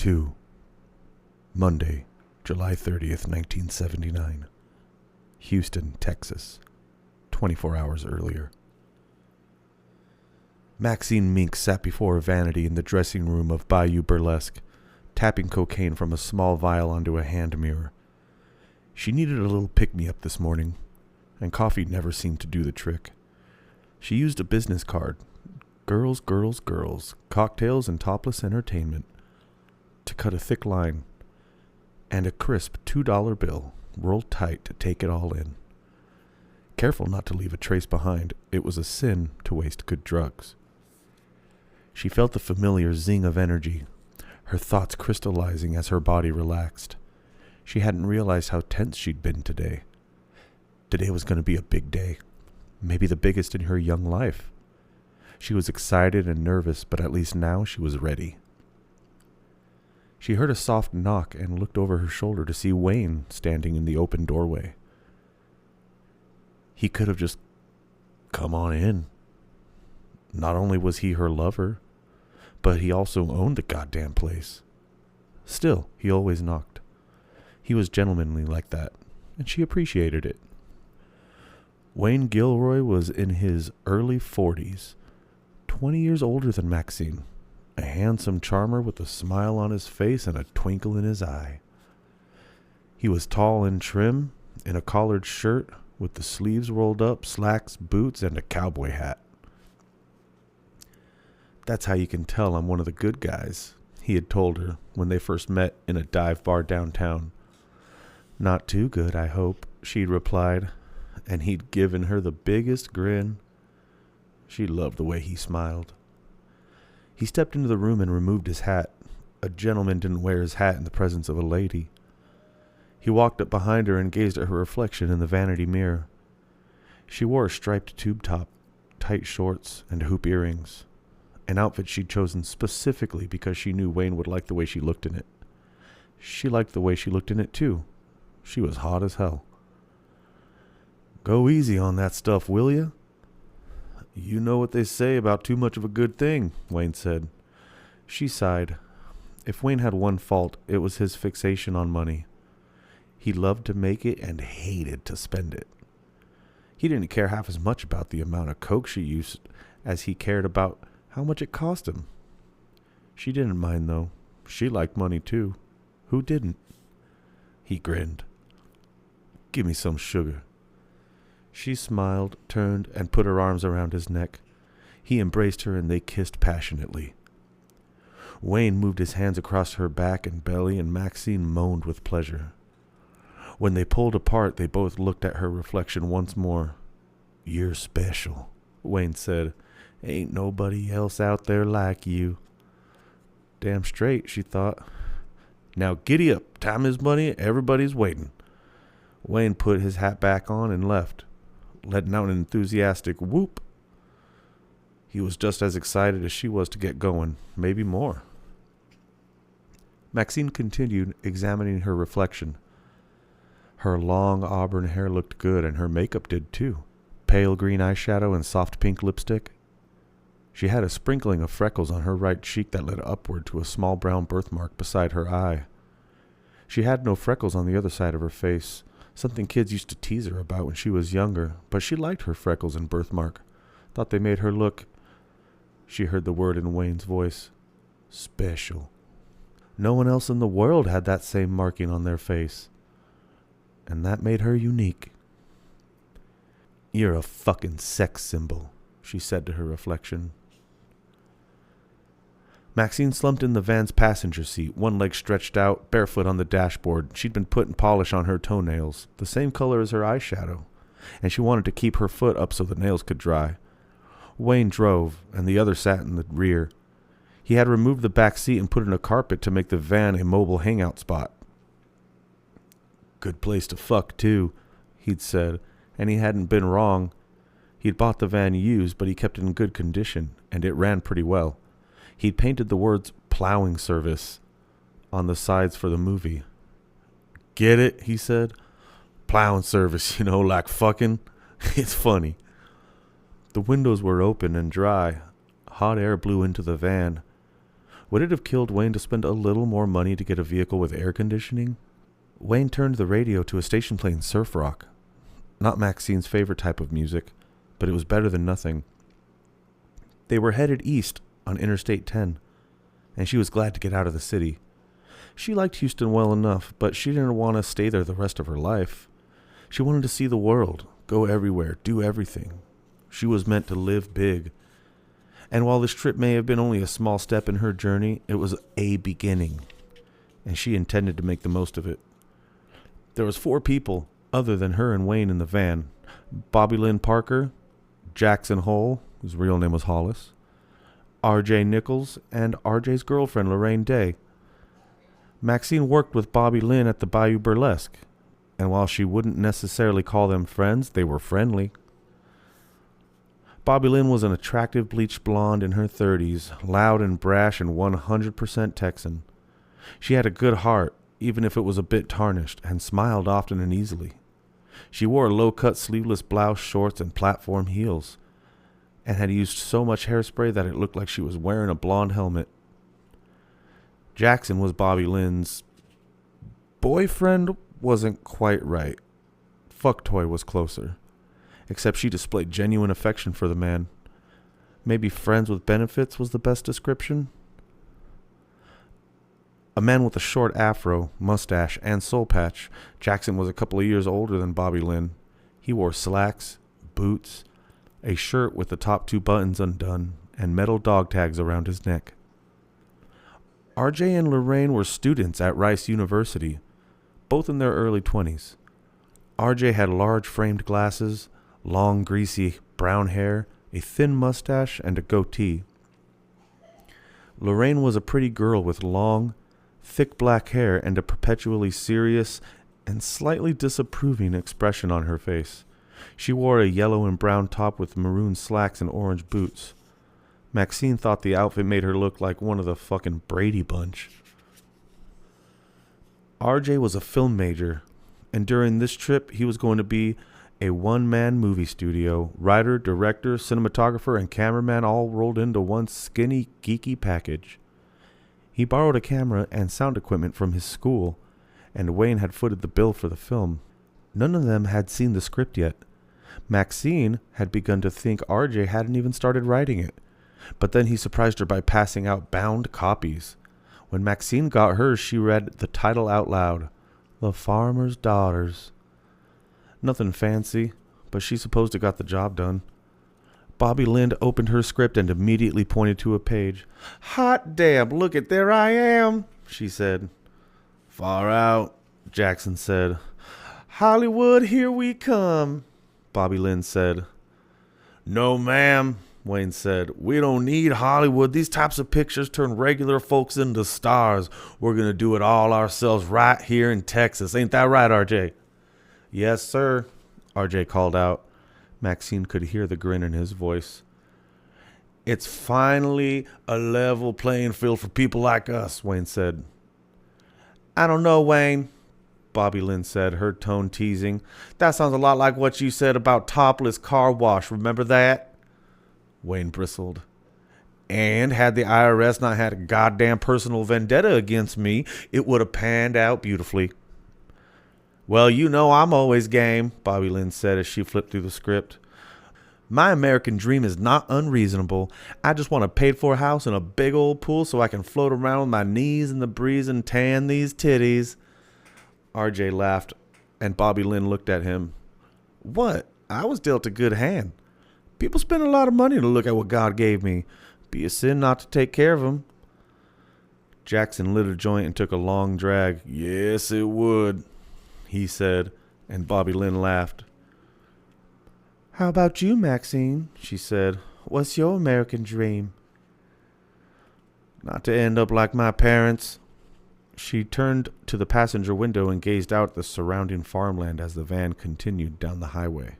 2. Monday, July 30th, 1979. Houston, Texas. 24 hours earlier. Maxine Mink sat before a vanity in the dressing room of Bayou Burlesque, tapping cocaine from a small vial onto a hand mirror. She needed a little pick-me-up this morning, and coffee never seemed to do the trick. She used a business card. Girls, girls, girls. Cocktails and topless entertainment. To cut a thick line. And a crisp $2 bill, rolled tight to take it all in. Careful not to leave a trace behind. It was a sin to waste good drugs. She felt the familiar zing of energy, her thoughts crystallizing as her body relaxed. She hadn't realized how tense she'd been today. Today was going to be a big day, maybe the biggest in her young life. She was excited and nervous, but at least now she was ready. She heard a soft knock and looked over her shoulder to see Wayne standing in the open doorway. He could have just come on in. Not only was he her lover, but he also owned the goddamn place. Still, he always knocked. He was gentlemanly like that, and she appreciated it. Wayne Gilroy was in his early 40s, 20 years older than Maxine, a handsome charmer with a smile on his face and a twinkle in his eye. He was tall and trim, in a collared shirt with the sleeves rolled up, slacks, boots, and a cowboy hat. "That's how you can tell I'm one of the good guys," he had told her when they first met in a dive bar downtown. "Not too good, I hope," she'd replied, and he'd given her the biggest grin. She loved the way he smiled. He stepped into the room and removed his hat. A gentleman didn't wear his hat in the presence of a lady. He walked up behind her and gazed at her reflection in the vanity mirror. She wore a striped tube top, tight shorts, and hoop earrings, an outfit she'd chosen specifically because she knew Wayne would like the way she looked in it. She liked the way she looked in it, too. She was hot as hell. "Go easy on that stuff, will ya?" "You know what they say about too much of a good thing," Wayne said. She sighed. If Wayne had one fault, it was his fixation on money. He loved to make it and hated to spend it. He didn't care half as much about the amount of coke she used as he cared about how much it cost him. She didn't mind, though. She liked money, too. Who didn't? He grinned. "Give me some sugar." She smiled, turned, and put her arms around his neck. He embraced her, and they kissed passionately. Wayne moved his hands across her back and belly, and Maxine moaned with pleasure. When they pulled apart, they both looked at her reflection once more. "You're special," Wayne said. "Ain't nobody else out there like you." Damn straight, she thought. "Now giddy up. Time is money. Everybody's waiting." Wayne put his hat back on and left, letting out an enthusiastic whoop. He was just as excited as she was to get going, maybe more. Maxine continued examining her reflection. Her long auburn hair looked good, and her makeup did too. Pale green eyeshadow and soft pink lipstick. She had a sprinkling of freckles on her right cheek that led upward to a small brown birthmark beside her eye. She had no freckles on the other side of her face, something kids used to tease her about when she was younger, but she liked her freckles and birthmark, thought they made her look... She heard the word in Wayne's voice. Special. No one else in the world had that same marking on their face, and that made her unique. "You're a fucking sex symbol," she said to her reflection. Maxine slumped in the van's passenger seat, one leg stretched out, barefoot on the dashboard. She'd been putting polish on her toenails, the same color as her eyeshadow, and she wanted to keep her foot up so the nails could dry. Wayne drove, and the other sat in the rear. He had removed the back seat and put in a carpet to make the van a mobile hangout spot. "Good place to fuck, too," he'd said, and he hadn't been wrong. He'd bought the van used, but he kept it in good condition, and it ran pretty well. He'd painted the words "plowing service" on the sides for the movie. "Get it?" he said. "Plowing service, like fucking." It's funny. The windows were open and dry. Hot air blew into the van. Would it have killed Wayne to spend a little more money to get a vehicle with air conditioning? Wayne turned the radio to a station playing surf rock. Not Maxine's favorite type of music, but it was better than nothing. They were headed east on Interstate 10, and she was glad to get out of the city. She liked Houston well enough, but she didn't want to stay there the rest of her life. She wanted to see the world, go everywhere, do everything. She was meant to live big. And while this trip may have been only a small step in her journey, it was a beginning, and she intended to make the most of it. There was 4 people other than her and Wayne in the van: Bobby Lynn Parker, Jackson Hole, whose real name was Hollis, R.J. Nichols, and R.J.'s girlfriend, Lorraine Day. Maxine worked with Bobby Lynn at the Bayou Burlesque, and while she wouldn't necessarily call them friends, they were friendly. Bobby Lynn was an attractive bleached blonde in her 30s, loud and brash and 100% Texan. She had a good heart, even if it was a bit tarnished, and smiled often and easily. She wore low-cut sleeveless blouse, shorts, and platform heels, and had used so much hairspray that it looked like she was wearing a blonde helmet. Jackson was Bobby Lynn's boyfriend. Wasn't quite right. Fuck toy was closer. Except she displayed genuine affection for the man. Maybe friends with benefits was the best description. A man with a short afro, mustache, and soul patch, Jackson was a couple of years older than Bobby Lynn. He wore slacks, boots, a shirt with the top 2 buttons undone, and metal dog tags around his neck. RJ and Lorraine were students at Rice University, both in their early 20s. RJ had large framed glasses, long greasy brown hair, a thin mustache, and a goatee. Lorraine was a pretty girl with long, thick black hair and a perpetually serious and slightly disapproving expression on her face. She wore a yellow and brown top with maroon slacks and orange boots. Maxine thought the outfit made her look like one of the fucking Brady Bunch. RJ was a film major, and during this trip he was going to be a one-man movie studio, writer, director, cinematographer, and cameraman all rolled into one skinny, geeky package. He borrowed a camera and sound equipment from his school, and Wayne had footed the bill for the film. None of them had seen the script yet. Maxine had begun to think RJ hadn't even started writing it, but then he surprised her by passing out bound copies. When Maxine got hers, she read the title out loud, The Farmer's Daughters. Nothing fancy, but she supposed it got the job done. Bobby Lynn opened her script and immediately pointed to a page. "Hot damn, look at there I am," she said. "Far out," Jackson said. "Hollywood, here we come," Bobby Lynn said. "No, ma'am," Wayne said. "We don't need Hollywood. These types of pictures turn regular folks into stars. We're going to do it all ourselves right here in Texas. Ain't that right, RJ?" "Yes, sir," RJ called out. Maxine could hear the grin in his voice. "It's finally a level playing field for people like us," Wayne said. "I don't know, Wayne," Bobby Lynn said, her tone teasing. "That sounds a lot like what you said about Topless Car Wash. Remember that?" Wayne bristled. "And had the IRS not had a goddamn personal vendetta against me, it would have panned out beautifully." "Well, you know I'm always game," Bobby Lynn said as she flipped through the script. "My American dream is not unreasonable. I just want a paid-for house and a big old pool so I can float around with my knees in the breeze and tan these titties." RJ laughed, and Bobby Lynn looked at him. "What? I was dealt a good hand. People spend a lot of money to look at what God gave me. Be a sin not to take care of them." Jackson lit a joint and took a long drag. "Yes, it would," he said, and Bobby Lynn laughed. "How about you, Maxine?" she said. "What's your American dream?" "Not to end up like my parents." She turned to the passenger window and gazed out at the surrounding farmland as the van continued down the highway.